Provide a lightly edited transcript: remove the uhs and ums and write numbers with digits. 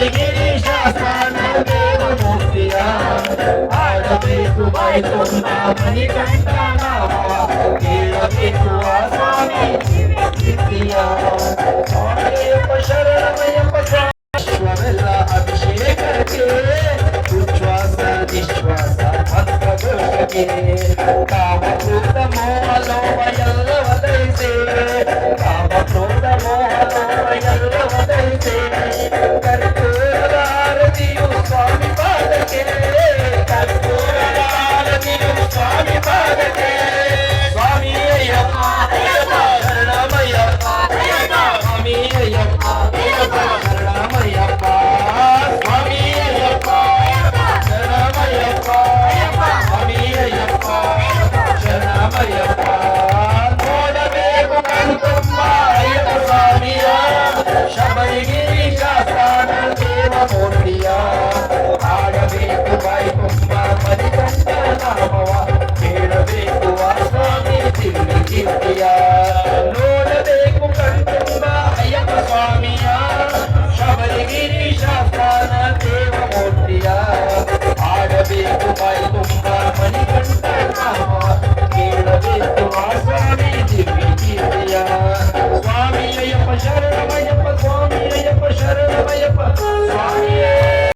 ಗಿರೀಶ ಸ್ನಾನ ದೇವ ಮೂರ್ತಿಯ ಆಡಬೇಕು ಬಾಯ್ತುಂಬ ಮಣಿಕಂಠ ನಾಮ ಕೇಳಬೇಕು ಆ ಸ್ವಾಮಿ ದಿವ್ಯ ಸ್ವಾಮಿಯಪ್ಪ ಶರಣಮಯ್ಯಪ್ಪ ವಿಶ್ವವೆಲ್ಲ ಅಭಿಷೇಕಕ್ಕೆ ಉಚ್ಛ್ವಾಸ ನಿಶ್ವಾಸ ಮಧ್ವದೋಷಕ್ಕೆ ಕಾಮಕ್ರೋಧ ಮೋಹ ಲೋಭ ಎಲ್ಲವ ದಯಿಸೆ ಕಾಮಕ್ರೋಧ ಮೋಹ ಲೋಭ ಎಲ್ಲವ ದಯಿಸೆ ಕರ್ಪೂರದ ಆರತಿಯು ಸ್ವಾಮಿ ಪಾದಕ್ಕೆ ಕರ್ಪೂರದ ಆರತಿಯು ಸ್ವಾಮಿ